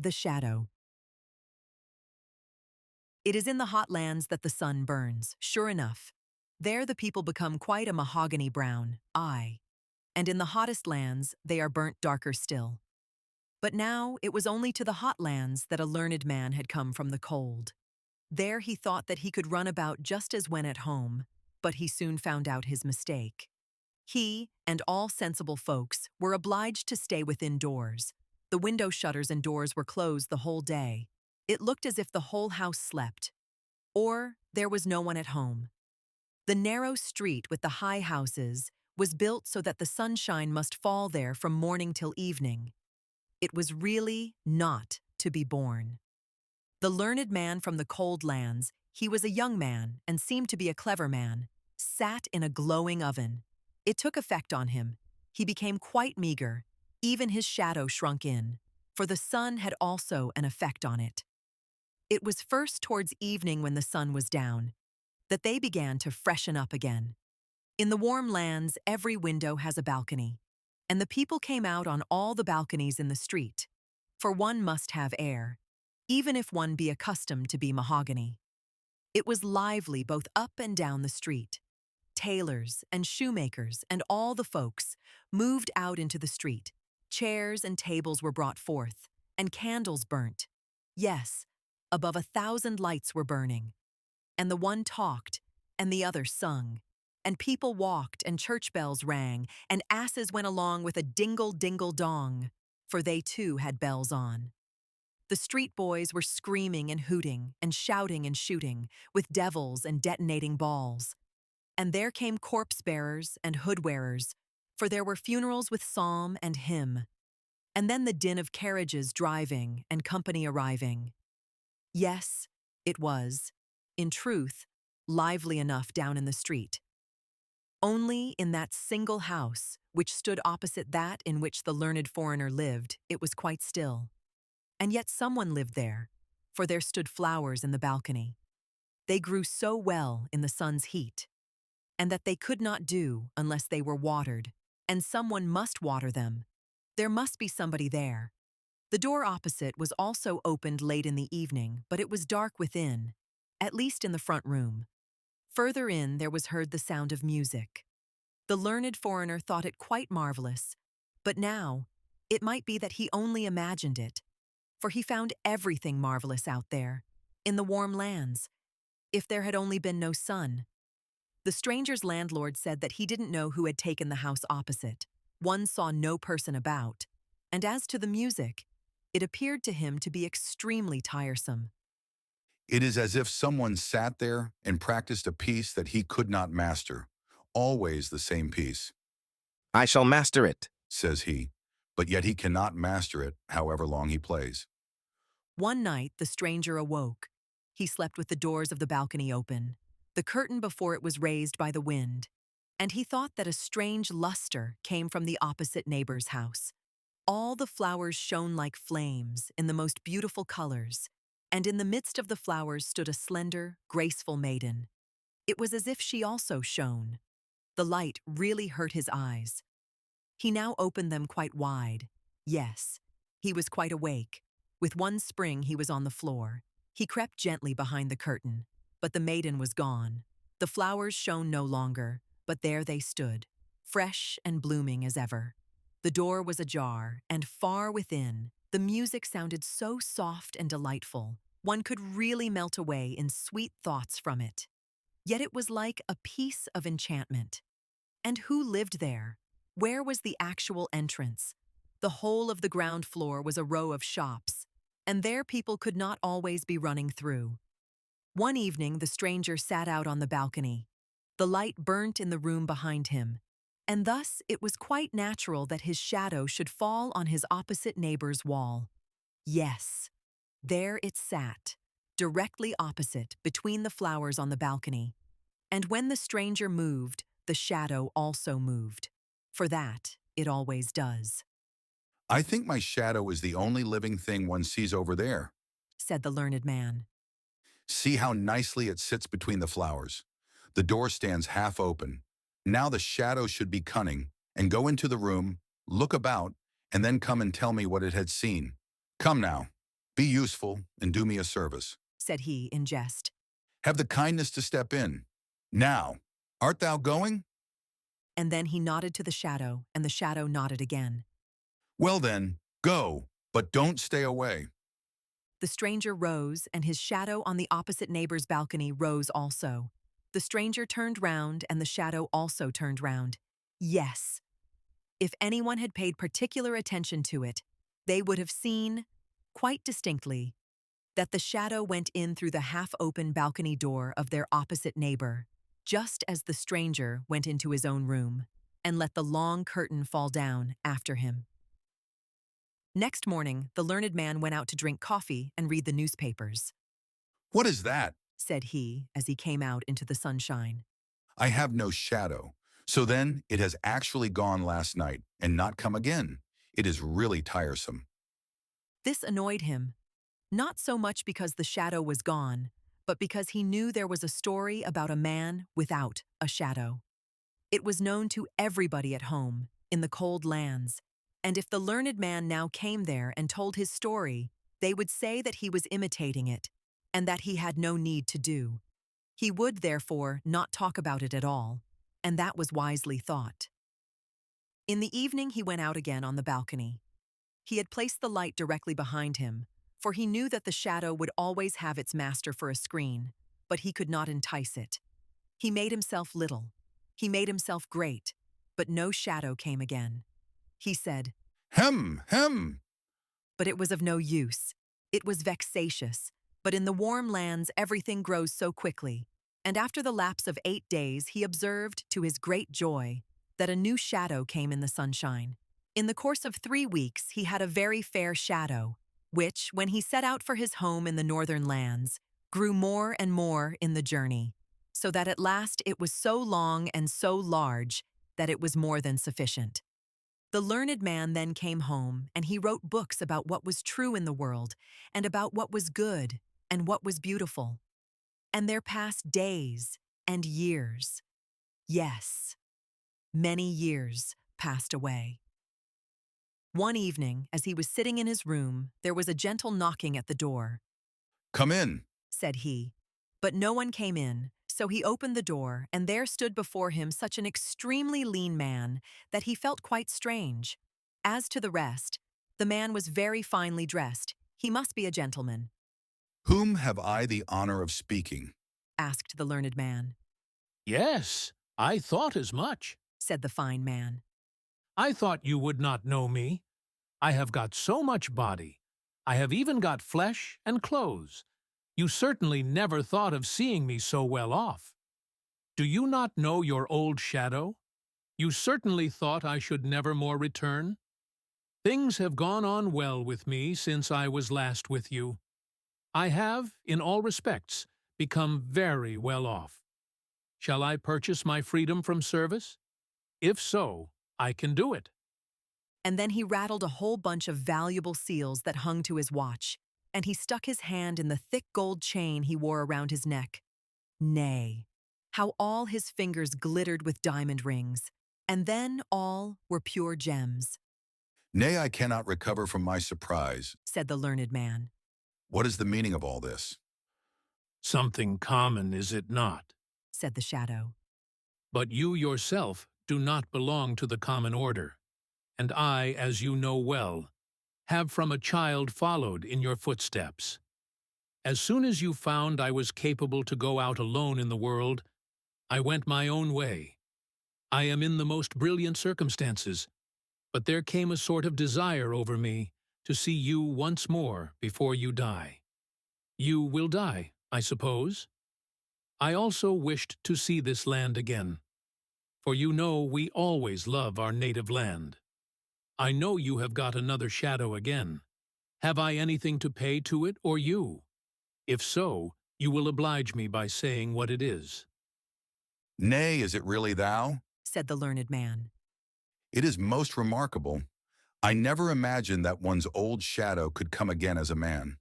The shadow. It is in the hot lands that the sun burns, sure enough. There the people become quite a mahogany brown, aye. And in the hottest lands, they are burnt darker still. But now it was only to the hot lands that a learned man had come from the cold. There he thought that he could run about just as when at home, but he soon found out his mistake. He, and all sensible folks, were obliged to stay within doors. The window shutters and doors were closed the whole day. It looked as if the whole house slept. Or there was no one at home. The narrow street with the high houses was built so that the sunshine must fall there from morning till evening. It was really not to be borne. The learned man from the cold lands, he was a young man and seemed to be a clever man, sat in a glowing oven. It took effect on him. He became quite meager. Even his shadow shrunk in, for the sun had also an effect on it. It was first towards evening when the sun was down that they began to freshen up again. In the warm lands, every window has a balcony, and the people came out on all the balconies in the street, for one must have air, even if one be accustomed to be mahogany. It was lively both up and down the street. Tailors and shoemakers and all the folks moved out into the street. Chairs and tables were brought forth, and candles burnt. Yes, above 1,000 lights were burning. And the one talked, and the other sung. And people walked, and church bells rang, and asses went along with a dingle-dingle-dong, for they too had bells on. The street boys were screaming and hooting, and shouting and shooting, with devils and detonating balls. And there came corpse-bearers and hood-wearers, for there were funerals with psalm and hymn. And then the din of carriages driving and company arriving. Yes, it was, in truth, lively enough down in the street. Only in that single house, which stood opposite that in which the learned foreigner lived, it was quite still. And yet someone lived there, for there stood flowers in the balcony. They grew so well in the sun's heat, and that they could not do unless they were watered, and someone must water them. There must be somebody there. The door opposite was also opened late in the evening, but it was dark within, at least in the front room. Further in there was heard the sound of music. The learned foreigner thought it quite marvelous, but now it might be that he only imagined it, for he found everything marvelous out there, in the warm lands, if there had only been no sun. The stranger's landlord said that he didn't know who had taken the house opposite. One saw no person about, and as to the music, it appeared to him to be extremely tiresome. It is as if someone sat there and practiced a piece that he could not master. Always the same piece, I shall master it. says he, but yet he cannot master it however long he plays. One night the stranger awoke. He slept with the doors of the balcony open, the curtain before it was raised by the wind, and he thought that a strange luster came from the opposite neighbor's house. All the flowers shone like flames in the most beautiful colors, and in the midst of the flowers stood a slender, graceful maiden. It was as if she also shone. The light really hurt his eyes. He now opened them quite wide. Yes, he was quite awake. With one spring he was on the floor. He crept gently behind the curtain, but the maiden was gone. The flowers shone no longer, but there they stood, fresh and blooming as ever. The door was ajar, and far within, the music sounded so soft and delightful, one could really melt away in sweet thoughts from it. Yet it was like a piece of enchantment. And who lived there? Where was the actual entrance? The whole of the ground floor was a row of shops, and there people could not always be running through. One evening the stranger sat out on the balcony. The light burnt in the room behind him, and thus it was quite natural that his shadow should fall on his opposite neighbor's wall. Yes, there it sat, directly opposite, between the flowers on the balcony. And when the stranger moved, the shadow also moved. For that, it always does, I think my shadow is the only living thing one sees over there. said the learned man. See how nicely it sits between the flowers. The door stands half open. Now the shadow should be cunning and go into the room, look about, and then come and tell me what it had seen. Come now. Be useful and do me a service. said he in jest. Have the kindness to step in. Now, art thou going? And then he nodded to the shadow, and the shadow nodded again. Well then, go, but don't stay away. The stranger rose, and his shadow on the opposite neighbor's balcony rose also. The stranger turned round, and the shadow also turned round. Yes. If anyone had paid particular attention to it, they would have seen, quite distinctly, that the shadow went in through the half-open balcony door of their opposite neighbor, just as the stranger went into his own room, and let the long curtain fall down after him. Next morning, the learned man went out to drink coffee and read the newspapers. What is that? Said he as he came out into the sunshine. I have no shadow. So then it has actually gone last night and not come again. It is really tiresome. This annoyed him, not so much because the shadow was gone, but because he knew there was a story about a man without a shadow. It was known to everybody at home, in the cold lands, and if the learned man now came there and told his story, they would say that he was imitating it, and that he had no need to do. He would, therefore, not talk about it at all, and that was wisely thought. In the evening he went out again on the balcony. He had placed the light directly behind him, for he knew that the shadow would always have its master for a screen, but he could not entice it. He made himself little. He made himself great, but no shadow came again. He said, Hem, hem. but it was of no use. It was vexatious, but in the warm lands everything grows so quickly, and after the lapse of 8 days he observed, to his great joy, that a new shadow came in the sunshine. In the course of 3 weeks he had a very fair shadow, which, when he set out for his home in the northern lands, grew more and more in the journey, so that at last it was so long and so large that it was more than sufficient. The learned man then came home, and he wrote books about what was true in the world, and about what was good and what was beautiful. And there passed days and years. Yes, many years passed away. One evening, as he was sitting in his room, there was a gentle knocking at the door. Come in. Said he. But no one came in, so he opened the door, and there stood before him such an extremely lean man that he felt quite strange. As to the rest, the man was very finely dressed. He must be a gentleman. Whom have I the honor of speaking? Asked the learned man. Yes, I thought as much. Said the fine man. I thought you would not know me. I have got so much body. I have even got flesh and clothes. You certainly never thought of seeing me so well off. Do you not know your old shadow? You certainly thought I should never more return. Things have gone on well with me since I was last with you. I have, in all respects, become very well off. Shall I purchase my freedom from service? If so, I can do it. And then he rattled a whole bunch of valuable seals that hung to his watch, and he stuck his hand in the thick gold chain he wore around his neck. Nay, how all his fingers glittered with diamond rings, and then all were pure gems. Nay, I cannot recover from my surprise. Said the learned man. What is the meaning of all this? Something common, is it not? Said the shadow. But you yourself do not belong to the common order, and I, as you know well, have from a child followed in your footsteps. As soon as you found I was capable to go out alone in the world, I went my own way. I am in the most brilliant circumstances, but there came a sort of desire over me to see you once more before you die. You will die, I suppose? I also wished to see this land again, for you know we always love our native land. I know you have got another shadow again. Have I anything to pay to it or you? If so, you will oblige me by saying what it is. Nay, is it really thou? Said the learned man. It is most remarkable. I never imagined that one's old shadow could come again as a man.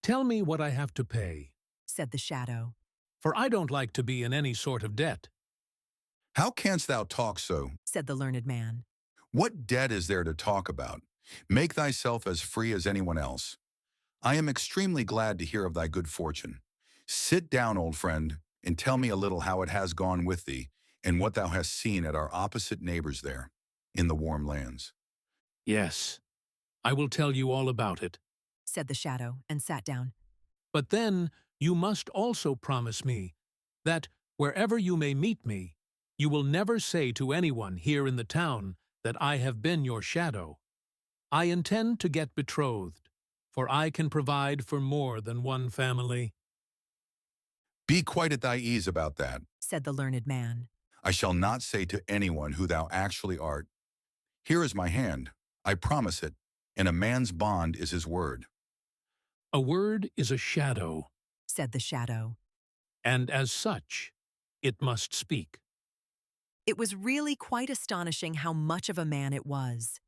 Tell me what I have to pay, Said the shadow. for I don't like to be in any sort of debt. How canst thou talk so? Said the learned man. What debt is there to talk about? Make thyself as free as anyone else. I am extremely glad to hear of thy good fortune. Sit down, old friend, and tell me a little how it has gone with thee, and what thou hast seen at our opposite neighbors there, in the warm lands. Yes, I will tell you all about it. said the shadow, and sat down. But then you must also promise me that, wherever you may meet me, you will never say to anyone here in the town that I have been your shadow. I intend to get betrothed, for I can provide for more than one family. Be quite at thy ease about that. Said the learned man. I shall not say to anyone who thou actually art. Here is my hand, I promise it, and a man's bond is his word. A word is a shadow, Said the shadow. and as such, it must speak. It was really quite astonishing how much of a man it was.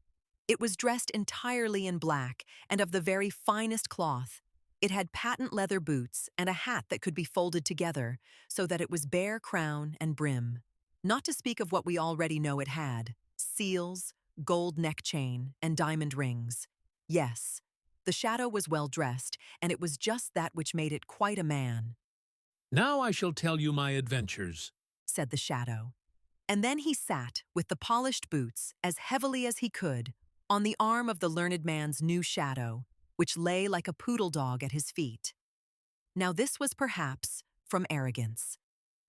It was dressed entirely in black and of the very finest cloth. It had patent leather boots and a hat that could be folded together so that it was bare crown and brim. Not to speak of what we already know it had: seals, gold neck chain, and diamond rings. Yes, the shadow was well dressed, and it was just that which made it quite a man, Now I shall tell you my adventures. said the shadow. And then he sat, with the polished boots, as heavily as he could, on the arm of the learned man's new shadow, which lay like a poodle dog at his feet. Now this was perhaps from arrogance,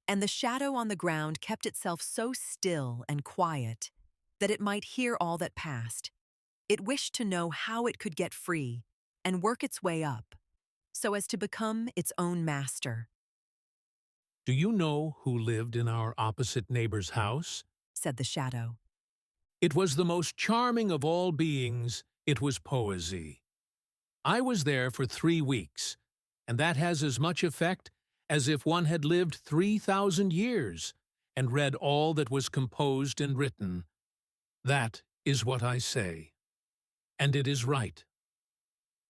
and the shadow on the ground kept itself so still and quiet that it might hear all that passed. It wished to know how it could get free and work its way up, so as to become its own master, Do you know who lived in our opposite neighbor's house? said the shadow. It was the most charming of all beings. It was Poesy. I was there for 3 weeks, and that has as much effect as if one had lived 3,000 years and read all that was composed and written. That is what I say, and it is right.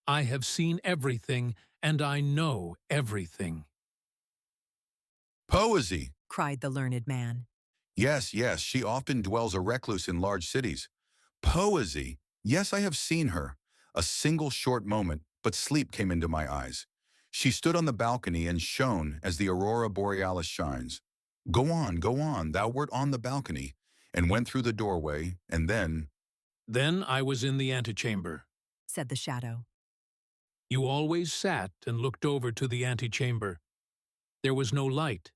I have seen everything, and I know everything. Poesy! Cried the learned man. Yes, yes, she often dwells a recluse in large cities. Poesy! Yes, I have seen her. A single short moment, but sleep came into my eyes. She stood on the balcony and shone as the aurora borealis shines. Go on, thou wert on the balcony, and went through the doorway, and then— Then I was in the antechamber. Said the shadow. You always sat and looked over to the antechamber. There was no light.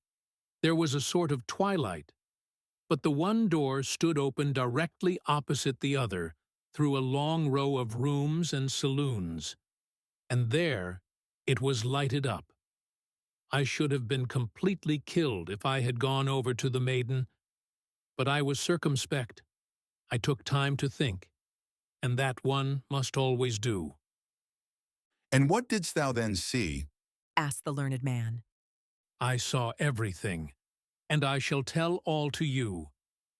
There was a sort of twilight. But the one door stood open directly opposite the other, through a long row of rooms and saloons. And there it was lighted up. I should have been completely killed if I had gone over to the maiden, but I was circumspect. I took time to think, and that one must always do. And what didst thou then see? Asked the learned man. I saw everything, and I shall tell all to you.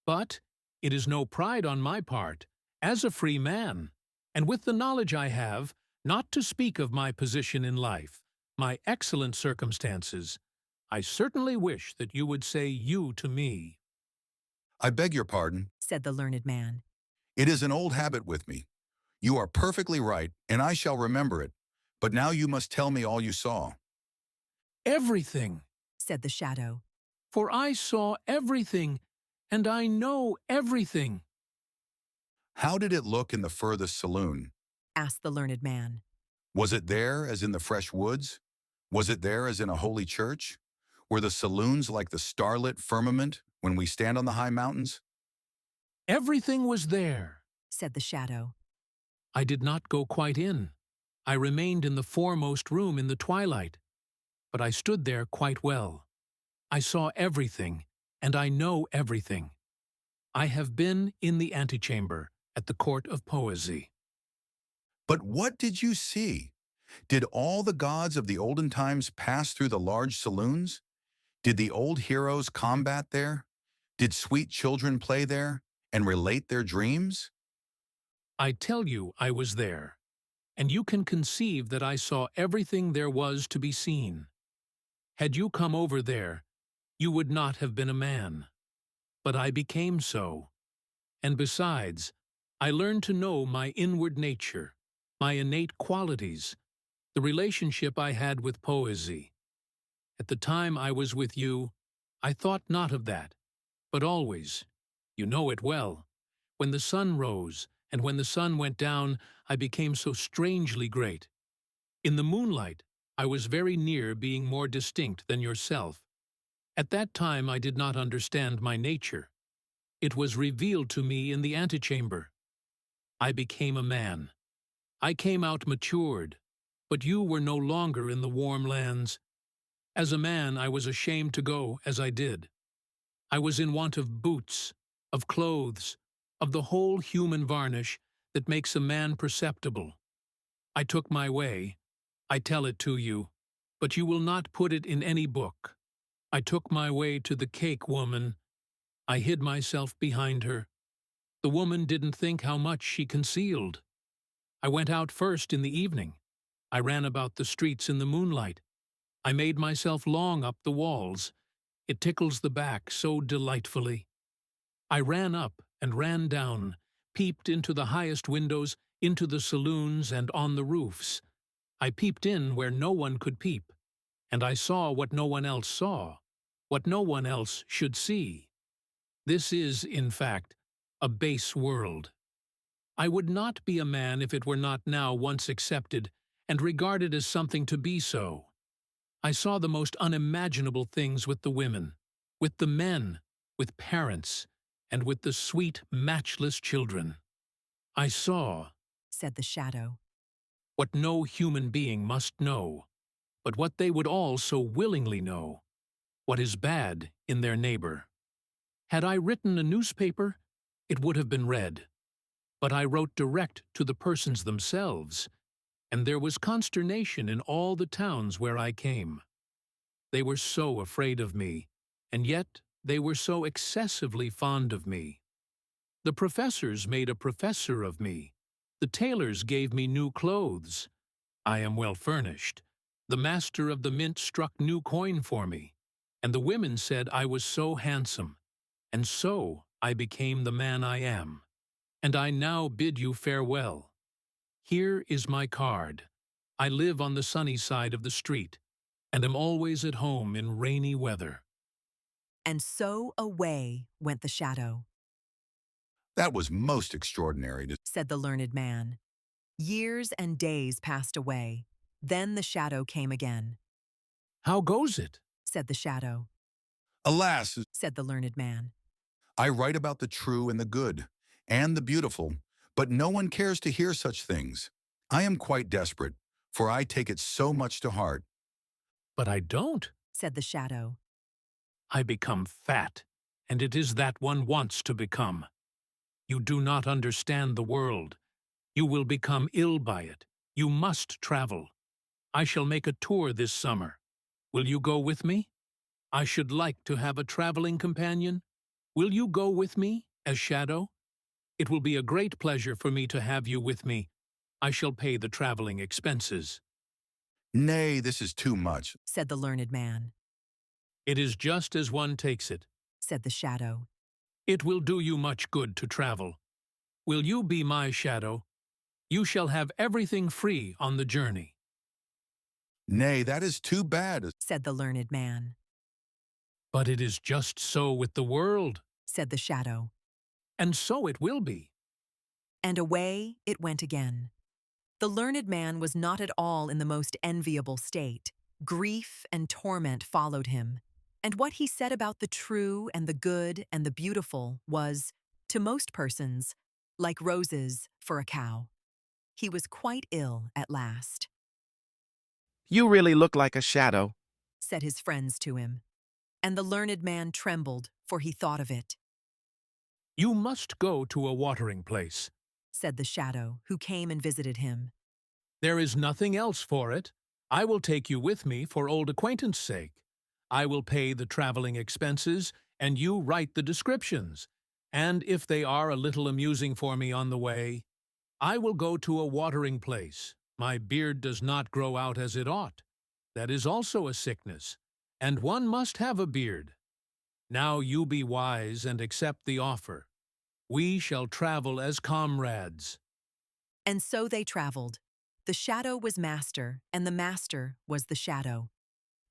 But it is no pride on my part, as a free man, and with the knowledge I have, not to speak of my position in life, my excellent circumstances, I certainly wish that you would say you to me. I beg your pardon. Said the learned man. It is an old habit with me. You are perfectly right, and I shall remember it. But now you must tell me all you saw. Everything, Said the shadow. for I saw everything, and I know everything. How did it look in the furthest saloon? Asked the learned man. Was it there as in the fresh woods? Was it there as in a holy church? Were the saloons like the starlit firmament when we stand on the high mountains? Everything was there. Said the shadow. I did not go quite in. I remained in the foremost room in the twilight, but I stood there quite well. I saw everything, and I know everything. I have been in the antechamber at the court of Poesy. But what did you see? Did all the gods of the olden times pass through the large saloons? Did the old heroes combat there? Did sweet children play there and relate their dreams? I tell you I was there, and you can conceive that I saw everything there was to be seen. Had you come over there, you would not have been a man. But I became so. And besides, I learned to know my inward nature, my innate qualities, the relationship I had with poesy. At the time I was with you, I thought not of that, but always, you know it well, when the sun rose and when the sun went down, I became so strangely great. In the moonlight, I was very near being more distinct than yourself. At that time I did not understand my nature. It was revealed to me in the antechamber. I became a man. I came out matured, but you were no longer in the warm lands. As a man, I was ashamed to go as I did. I was in want of boots, of clothes, of the whole human varnish that makes a man perceptible. I took my way. I tell it to you, but you will not put it in any book. I took my way to the cake woman. I hid myself behind her. The woman didn't think how much she concealed. I went out first in the evening. I ran about the streets in the moonlight. I made myself long up the walls. It tickles the back so delightfully. I ran up and ran down, peeped into the highest windows, into the saloons and on the roofs. I peeped in where no one could peep, and I saw what no one else saw, what no one else should see. This is, in fact, a base world. I would not be a man if it were not now once accepted and regarded as something to be so. I saw the most unimaginable things with the women, with the men, with parents, and with the sweet, matchless children. I saw, said the shadow, what no human being must know, but what they would all so willingly know, what is bad in their neighbor. Had I written a newspaper, it would have been read, but I wrote direct to the persons themselves, and there was consternation in all the towns where I came. They were so afraid of me, and yet they were so excessively fond of me. The professors made a professor of me. The tailors gave me new clothes. I am well furnished. The master of the mint struck new coin for me, and the women said I was so handsome, and so I became the man I am. And I now bid you farewell. Here is my card. I live on the sunny side of the street, and am always at home in rainy weather. and so away went the shadow, That was most extraordinary. said the learned man. Years and days passed away. Then the shadow came again, How goes it? said the shadow, Alas, said the learned man. I write about the true and the good, and the beautiful, but no one cares to hear such things. I am quite desperate, for I take it so much to heart. But I don't. Said the shadow. I become fat, and it is that one wants to become. You do not understand the world. You will become ill by it. You must travel. I shall make a tour this summer. Will you go with me? I should like to have a traveling companion. Will you go with me, as shadow? It will be a great pleasure for me to have you with me. I shall pay the traveling expenses. Nay, this is too much. Said the learned man. It is just as one takes it. Said the shadow. It will do you much good to travel. Will you be my shadow? You shall have everything free on the journey. Nay, that is too bad. Said the learned man. But it is just so with the world, Said the shadow. and so it will be. And away it went again. The learned man was not at all in the most enviable state. Grief and torment followed him, and what he said about the true and the good and the beautiful was, to most persons, like roses for a cow. He was quite ill at last, You really look like a shadow. said his friends to him, and the learned man trembled, for he thought of it, You must go to a watering place. said the shadow, who came and visited him. There is nothing else for it. I will take you with me for old acquaintance' sake. I will pay the traveling expenses, and you write the descriptions. And if they are a little amusing for me on the way, I will go to a watering place. My beard does not grow out as it ought. That is also a sickness, and one must have a beard. Now you be wise and accept the offer. We shall travel as comrades. And so they traveled. The shadow was master, and the master was the shadow.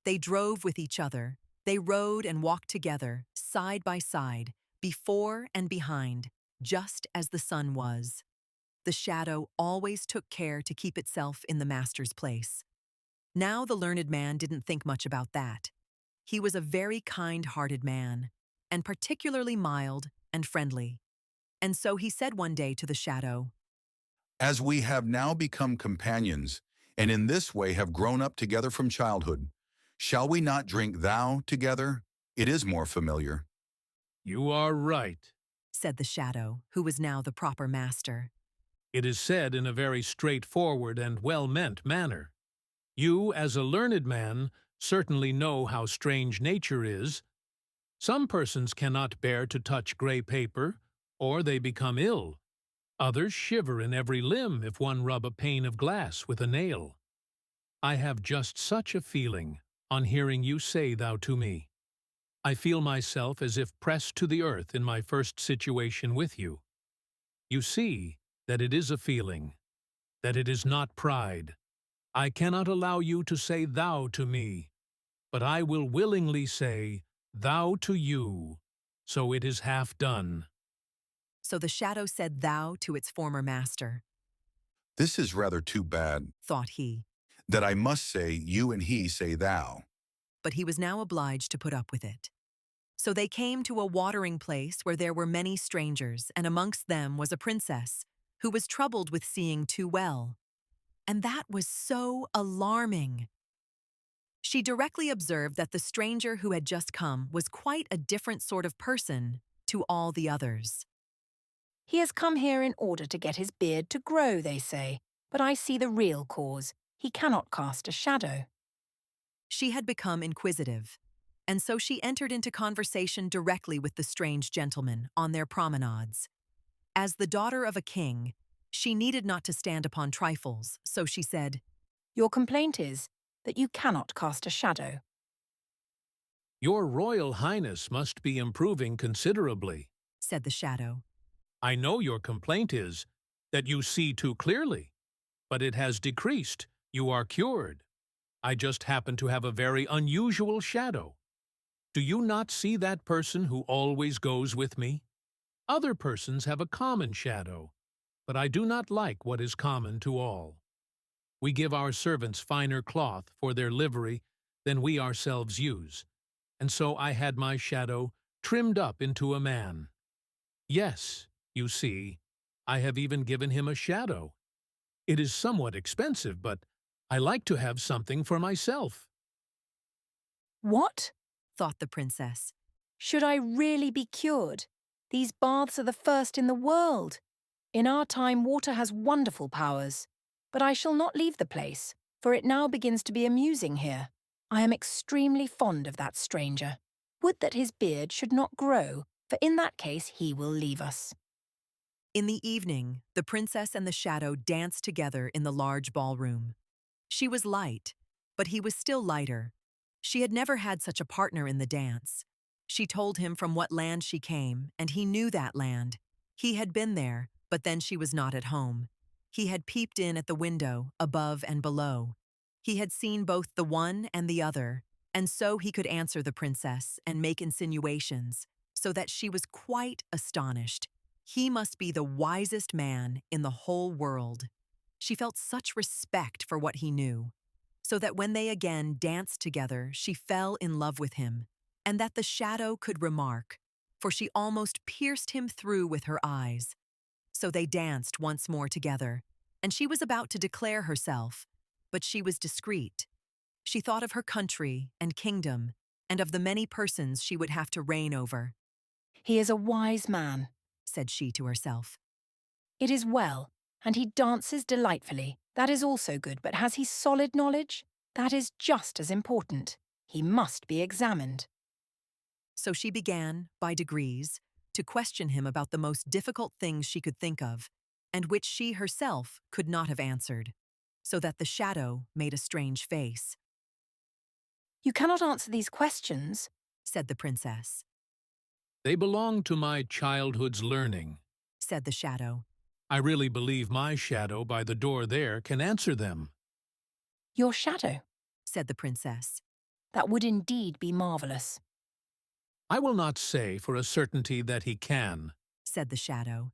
They drove with each other. They rode and walked together, side by side, before and behind, just as the sun was. The shadow always took care to keep itself in the master's place. Now the learned man didn't think much about that. He was a very kind-hearted man, and particularly mild and friendly. And so he said one day to the shadow, As we have now become companions, and in this way have grown up together from childhood, shall we not drink thou together? It is more familiar. You are right. said the shadow, who was now the proper master. It is said in a very straightforward and well-meant manner. You, as a learned man, certainly know how strange nature is. Some persons cannot bear to touch gray paper, or they become ill. Others shiver in every limb if one rub a pane of glass with a nail. I have just such a feeling on hearing you say thou to me. I feel myself as if pressed to the earth in my first situation with you. You see that it is a feeling, that it is not pride. I cannot allow you to say thou to me, but I will willingly say thou to you, so it is half done. So the shadow said thou to its former master. This is rather too bad, Thought he, that I must say you and he say thou. but he was now obliged to put up with it. So they came to a watering place where there were many strangers, and amongst them was a princess, who was troubled with seeing too well. And that was so alarming. She directly observed that the stranger who had just come was quite a different sort of person to all the others. He has come here in order to get his beard to grow, they say, but I see the real cause. He cannot cast a shadow. She had become inquisitive, and so she entered into conversation directly with the strange gentleman on their promenades. As the daughter of a king, she needed not to stand upon trifles, so she said, Your complaint is that you cannot cast a shadow. Your Royal Highness must be improving considerably. said the shadow. I know your complaint is that you see too clearly, but it has decreased. You are cured. I just happen to have a very unusual shadow. Do you not see that person who always goes with me? Other persons have a common shadow, but I do not like what is common to all. We give our servants finer cloth for their livery than we ourselves use, and so I had my shadow trimmed up into a man. Yes, you see, I have even given him a shadow. It is somewhat expensive, but I like to have something for myself. What? Thought the princess. Should I really be cured? These baths are the first in the world. In our time, water has wonderful powers. But I shall not leave the place, for it now begins to be amusing here. I am extremely fond of that stranger. Would that his beard should not grow, for in that case he will leave us. In the evening, the princess and the shadow danced together in the large ballroom. She was light, but he was still lighter. She had never had such a partner in the dance. She told him from what land she came, and he knew that land. He had been there, but then she was not at home. He had peeped in at the window, above and below. He had seen both the one and the other, and so he could answer the princess and make insinuations, so that she was quite astonished. He must be the wisest man in the whole world. She felt such respect for what he knew, so that when they again danced together, she fell in love with him, and that the shadow could remark, for she almost pierced him through with her eyes. So they danced once more together, and she was about to declare herself, but she was discreet. She thought of her country and kingdom, and of the many persons she would have to reign over. He is a wise man, said she to herself. It is well, and he dances delightfully. That is also good, but has he solid knowledge? That is just as important. He must be examined. So she began, by degrees, to question him about the most difficult things she could think of, and which she herself could not have answered, so that the shadow made a strange face. You cannot answer these questions, said the princess. They belong to my childhood's learning. Said the shadow. I really believe my shadow by the door there can answer them. Your shadow, said the princess. that would indeed be marvelous. I will not say for a certainty that he can, Said the shadow.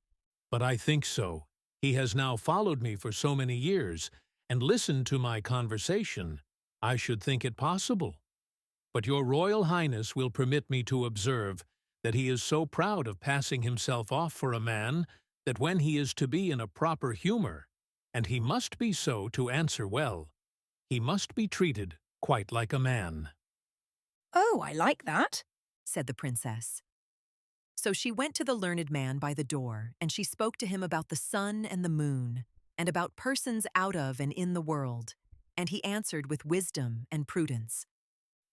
but I think so. He has now followed me for so many years and listened to my conversation. I should think it possible. But your Royal Highness will permit me to observe that he is so proud of passing himself off for a man that when he is to be in a proper humor, and he must be so to answer well, he must be treated quite like a man. Oh, I like that, said the princess. So she went to the learned man by the door, and she spoke to him about the sun and the moon, and about persons out of and in the world, and he answered with wisdom and prudence.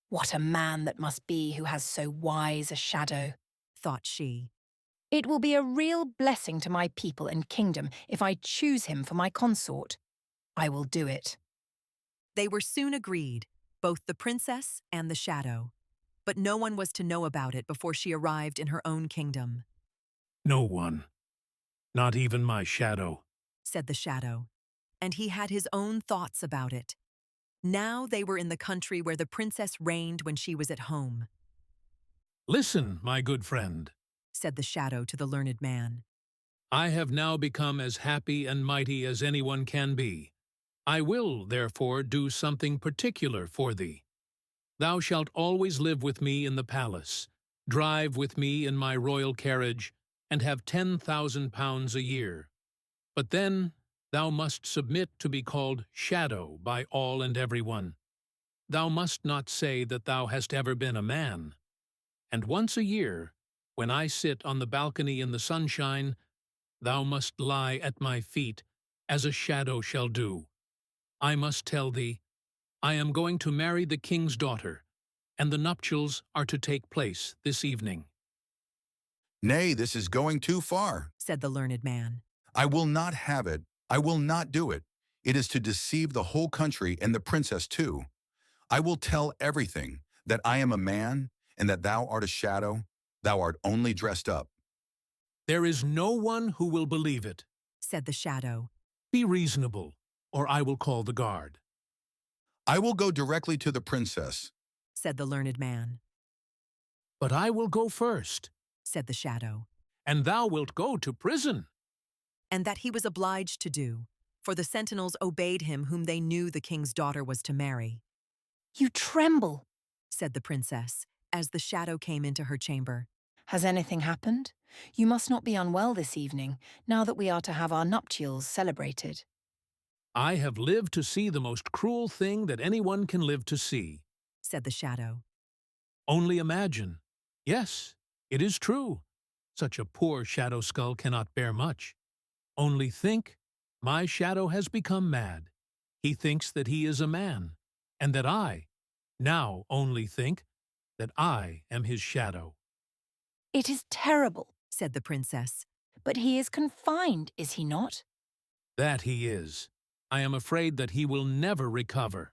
What a man that must be who has so wise a shadow, thought she. It will be a real blessing to my people and kingdom if I choose him for my consort. I will do it. They were soon agreed, both the princess and the shadow, but no one was to know about it before she arrived in her own kingdom. No one, not even my shadow, said the shadow, and he had his own thoughts about it. Now they were in the country where the princess reigned when she was at home. Listen, my good friend, said the shadow to the learned man. I have now become as happy and mighty as anyone can be. I will, therefore, do something particular for thee. Thou shalt always live with me in the palace, drive with me in my royal carriage, and have 10,000 pounds a year. But then thou must submit to be called Shadow by all and everyone. Thou must not say that thou hast ever been a man. And once a year, when I sit on the balcony in the sunshine, thou must lie at my feet, as a shadow shall do. I must tell thee, I am going to marry the king's daughter, and the nuptials are to take place this evening. Nay, this is going too far, said the learned man. I will not have it. I will not do it. It is to deceive the whole country and the princess too. I will tell everything, that I am a man, and that thou art a shadow. Thou art only dressed up. There is no one who will believe it, said the shadow. Be reasonable, or I will call the guard. I will go directly to the princess, said the learned man. But I will go first, said the shadow. And thou wilt go to prison. And that he was obliged to do, for the sentinels obeyed him whom they knew the king's daughter was to marry. You tremble, said the princess, as the shadow came into her chamber. Has anything happened? You must not be unwell this evening, now that we are to have our nuptials celebrated. I have lived to see the most cruel thing that anyone can live to see, said the shadow. Only imagine. Yes, it is true. Such a poor shadow skull cannot bear much. Only think, my shadow has become mad. He thinks that he is a man, and that I, now only think, that I am his shadow. It is terrible, said the princess. But he is confined, is he not? That he is. I am afraid that he will never recover.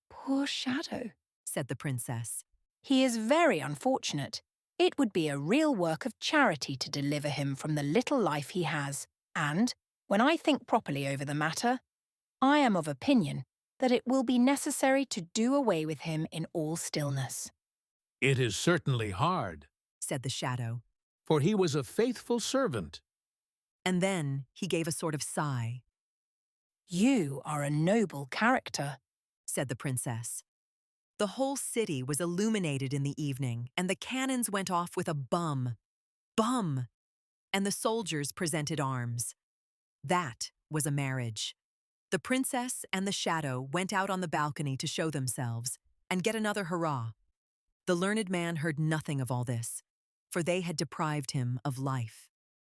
Poor shadow, said the princess. He is very unfortunate. It would be a real work of charity to deliver him from the little life he has, and, when I think properly over the matter, I am of opinion that it will be necessary to do away with him in all stillness. It is certainly hard, said the shadow, for he was a faithful servant. And then he gave a sort of sigh. You are a noble character, said the princess. The whole city was illuminated in the evening, and the cannons went off with a bum, bum, and the soldiers presented arms. That was a marriage. The princess and the shadow went out on the balcony to show themselves and get another hurrah. The learned man heard nothing of all this, for they had deprived him of life.